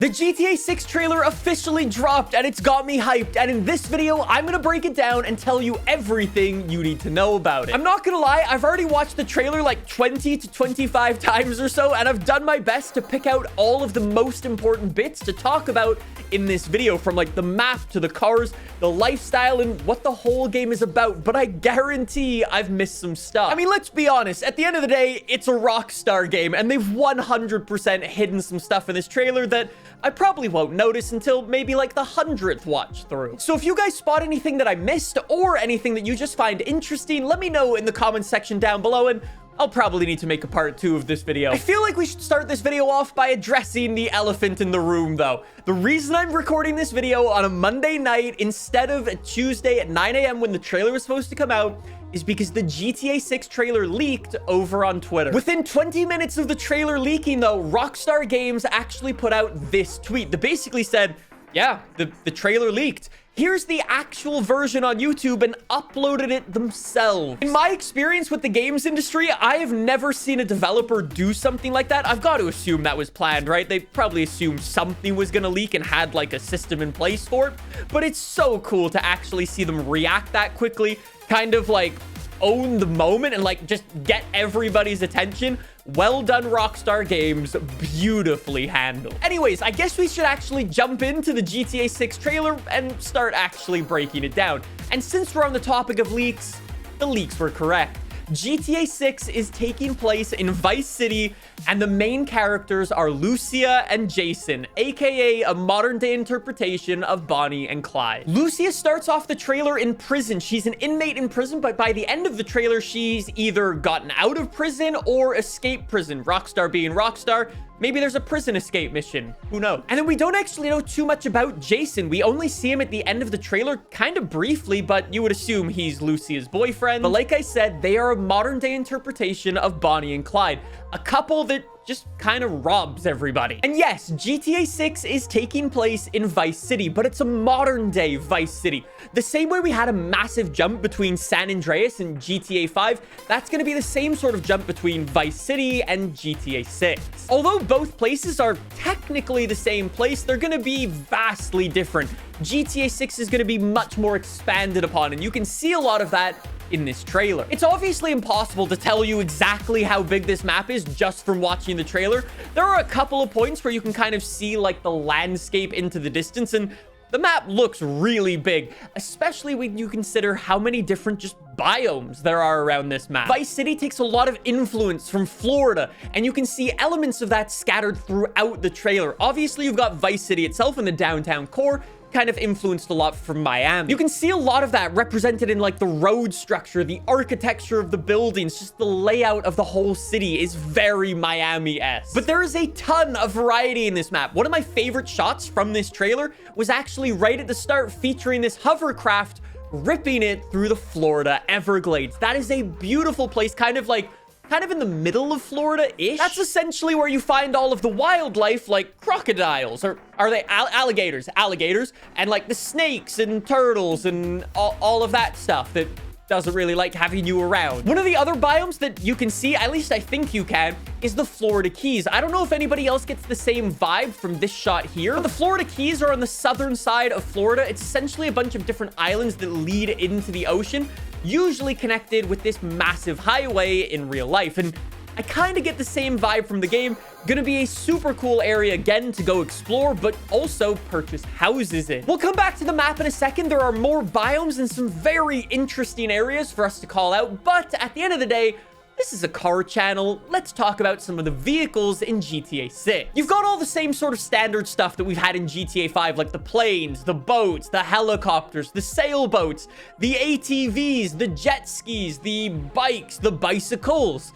The GTA 6 trailer officially dropped and it's got me hyped, and in this video I'm gonna break it down and tell you everything you need to know about it. I'm not gonna lie, I've already watched the trailer like 20 to 25 times or so, and I've done my best to pick out all of the most important bits to talk about in this video, from like the map to the cars, the lifestyle, and what the whole game is about. But I guarantee I've missed some stuff. I mean, let's be honest, at the end of the day, it's a Rockstar game, and they've 100% hidden some stuff in this trailer that I probably won't notice until maybe like the 100th watch through. So if you guys spot anything that I missed or anything that you just find interesting, let me know in the comments section down below, and I'll probably need to make a part 2 of this video. I feel like we should start this video off by addressing the elephant in the room, though. The reason I'm recording this video on a Monday night instead of a Tuesday at 9 a.m. when the trailer was supposed to come out is because the GTA 6 trailer leaked over on Twitter. Within 20 minutes of the trailer leaking, though, Rockstar Games actually put out this tweet that basically said, yeah, the trailer leaked. Here's the actual version on YouTube, and uploaded it themselves. In my experience with the games industry, I have never seen a developer do something like that. I've got to assume that was planned, right? They probably assumed something was gonna leak and had like a system in place for it. But it's so cool to actually see them react that quickly, kind of like own the moment and like just get everybody's attention. Well done, Rockstar Games. Beautifully handled. Anyways, I guess we should actually jump into the GTA 6 trailer and start actually breaking it down. And since we're on the topic of leaks, the leaks were correct. GTA 6 is taking place in Vice City, and the main characters are Lucia and Jason, aka a modern-day interpretation of Bonnie and Clyde. Lucia starts off the trailer in prison. She's an inmate in prison, but by the end of the trailer, she's either gotten out of prison or escaped prison. Rockstar being Rockstar, maybe there's a prison escape mission. Who knows? And then we don't actually know too much about Jason. We only see him at the end of the trailer, kind of briefly, but you would assume he's Lucia's boyfriend. But like I said, they are a modern-day interpretation of Bonnie and Clyde, a couple that just kind of robs everybody. And yes, GTA 6 is taking place in Vice City, but it's a modern day Vice City. The same way we had a massive jump between San Andreas and GTA 5, that's going to be the same sort of jump between Vice City and GTA 6. Although both places are technically the same place, they're going to be vastly different. GTA 6 is going to be much more expanded upon, and you can see a lot of that in this trailer. It's obviously impossible to tell you exactly how big this map is just from watching the trailer. There are a couple of points where you can kind of see like the landscape into the distance, and the map looks really big, especially when you consider how many different just biomes there are around this map. Vice City takes a lot of influence from Florida, and you can see elements of that scattered throughout the trailer. Obviously, you've got Vice City itself in the downtown core, kind of influenced a lot from Miami. You can see a lot of that represented in like the road structure, the architecture of the buildings, just the layout of the whole city is very Miami-esque. But there is a ton of variety in this map. One of my favorite shots from this trailer was actually right at the start, featuring this hovercraft ripping it through the Florida Everglades. That is a beautiful place, kind of in the middle of Florida-ish. That's essentially where you find all of the wildlife, like crocodiles, or are they alligators? Alligators, and like the snakes and turtles and all of that stuff that doesn't really like having you around. One of the other biomes that you can see, at least I think you can, is the Florida Keys. I don't know if anybody else gets the same vibe from this shot here, but the Florida Keys are on the southern side of Florida. It's essentially a bunch of different islands that lead into the ocean, usually connected with this massive highway in real life. And I kind of get the same vibe from the game. Gonna be a super cool area again to go explore, but also purchase houses in. We'll come back to the map in a second. There are more biomes and some very interesting areas for us to call out, but at the end of the day, this is a car channel. Let's talk about some of the vehicles in GTA 6. You've got all the same sort of standard stuff that we've had in GTA 5, like the planes, the boats, the helicopters, the sailboats, the ATVs, the jet skis, the bikes, the bicycles.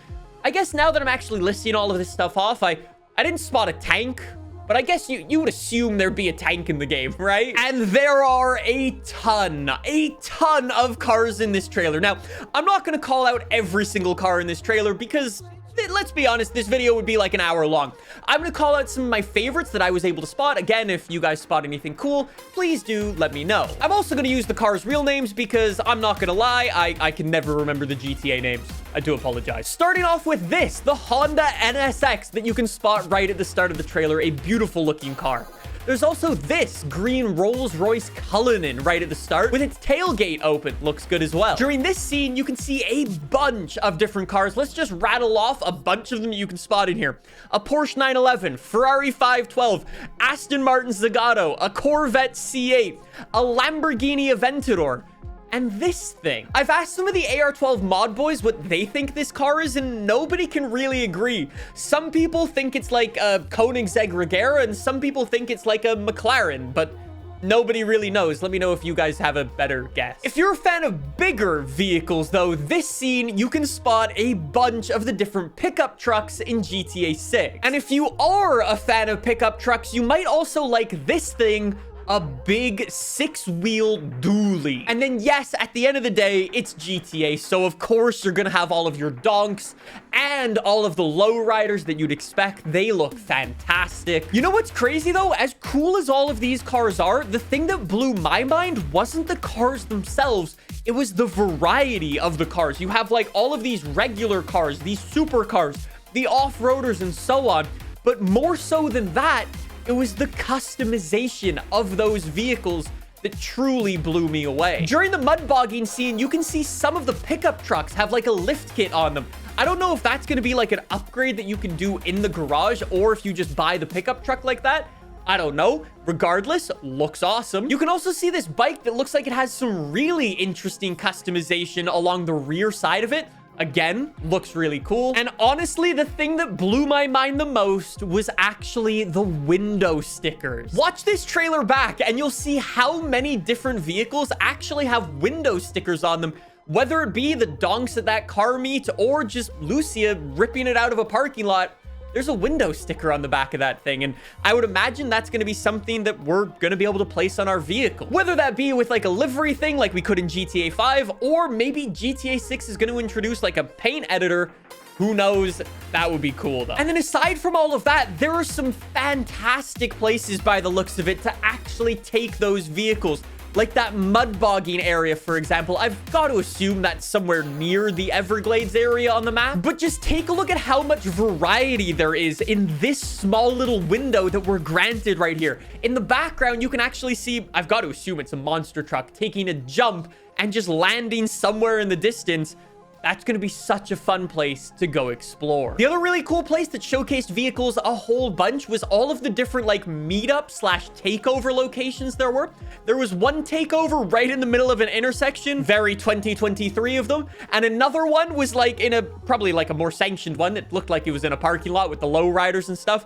I guess now that I'm actually listing all of this stuff off, I didn't spot a tank, but I guess you would assume there'd be a tank in the game, right? And there are a ton of cars in this trailer. Now, I'm not going to call out every single car in this trailer because let's be honest, this video would be like an hour long. I'm gonna call out some of my favorites that I was able to spot. Again, if you guys spot anything cool, please do let me know. I'm also gonna use the cars' real names because I'm not gonna lie, I can never remember the GTA names. I do apologize. Starting off with this, the Honda NSX that you can spot right at the start of the trailer, a beautiful looking car. There's also this green Rolls-Royce Cullinan right at the start with its tailgate open. Looks good as well. During this scene, you can see a bunch of different cars. Let's just rattle off a bunch of them you can spot in here. A Porsche 911, Ferrari 512, Aston Martin Zagato, a Corvette C8, a Lamborghini Aventador, and this thing. I've asked some of the AR12 mod boys what they think this car is, and nobody can really agree. Some people think it's like a Koenigsegg Regera, and some people think it's like a McLaren, but nobody really knows. Let me know if you guys have a better guess. If you're a fan of bigger vehicles, though, this scene, you can spot a bunch of the different pickup trucks in GTA 6. And if you are a fan of pickup trucks, you might also like this thing, a big 6-wheel dually. And then yes, at the end of the day, it's GTA, so of course you're gonna have all of your donks and all of the lowriders that you'd expect. They look fantastic. You know what's crazy though? As cool as all of these cars are, the thing that blew my mind wasn't the cars themselves, it was the variety of the cars. You have like all of these regular cars, these supercars, the off-roaders, and so on. But more so than that, it was the customization of those vehicles that truly blew me away. During the mud bogging scene, you can see some of the pickup trucks have like a lift kit on them. I don't know if that's going to be like an upgrade that you can do in the garage, or if you just buy the pickup truck like that. I don't know. Regardless, looks awesome. You can also see this bike that looks like it has some really interesting customization along the rear side of it. Again, looks really cool. And honestly, the thing that blew my mind the most was actually the window stickers. Watch this trailer back and you'll see how many different vehicles actually have window stickers on them, whether it be the donks at that car meet or just Lucia ripping it out of a parking lot. There's a window sticker on the back of that thing, and I would imagine that's going to be something that we're going to be able to place on our vehicle. Whether that be with like a livery thing like we could in GTA 5, or maybe GTA 6 is going to introduce like a paint editor. Who knows? That would be cool though. And then aside from all of that, there are some fantastic places by the looks of it to actually take those vehicles. Like that mud bogging area, for example. I've got to assume that's somewhere near the Everglades area on the map. But just take a look at how much variety there is in this small little window that we're granted right here. In the background, you can actually see, I've got to assume it's a monster truck taking a jump and just landing somewhere in the distance. That's going to be such a fun place to go explore. The other really cool place that showcased vehicles a whole bunch was all of the different like meetup / takeover locations there were. There was one takeover right in the middle of an intersection, very 2023 of them. And another one was like in a, probably like a more sanctioned one. It looked like it was in a parking lot with the lowriders and stuff.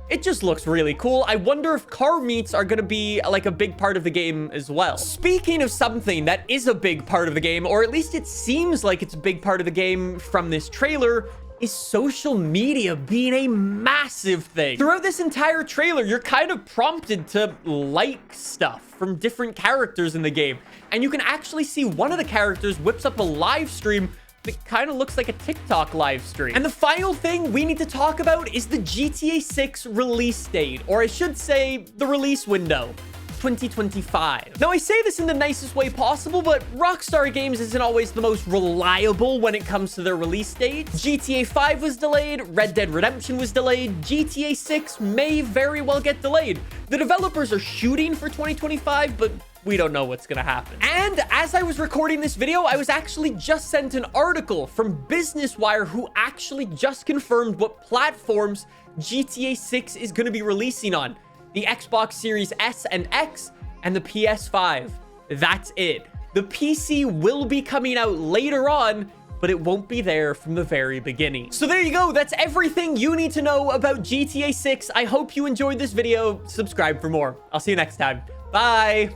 It just looks really cool. I wonder if car meets are going to be like a big part of the game as well. Speaking of something that is a big part of the game, or at least it seems like it's a big part of the game from this trailer, is social media being a massive thing. Throughout this entire trailer, you're kind of prompted to like stuff from different characters in the game. And you can actually see one of the characters whips up a live stream that kind of looks like a TikTok live stream. And the final thing we need to talk about is the GTA 6 release date, or I should say the release window. 2025. Now, I say this in the nicest way possible, but Rockstar Games isn't always the most reliable when it comes to their release dates. GTA 5 was delayed, Red Dead Redemption was delayed, GTA 6 may very well get delayed. The developers are shooting for 2025, but we don't know what's gonna happen. And as I was recording this video, I was actually just sent an article from Business Wire, who actually just confirmed what platforms GTA 6 is gonna be releasing on. The Xbox Series S and X, and the PS5. That's it. The PC will be coming out later on, but it won't be there from the very beginning. So there you go. That's everything you need to know about GTA 6. I hope you enjoyed this video. Subscribe for more. I'll see you next time. Bye.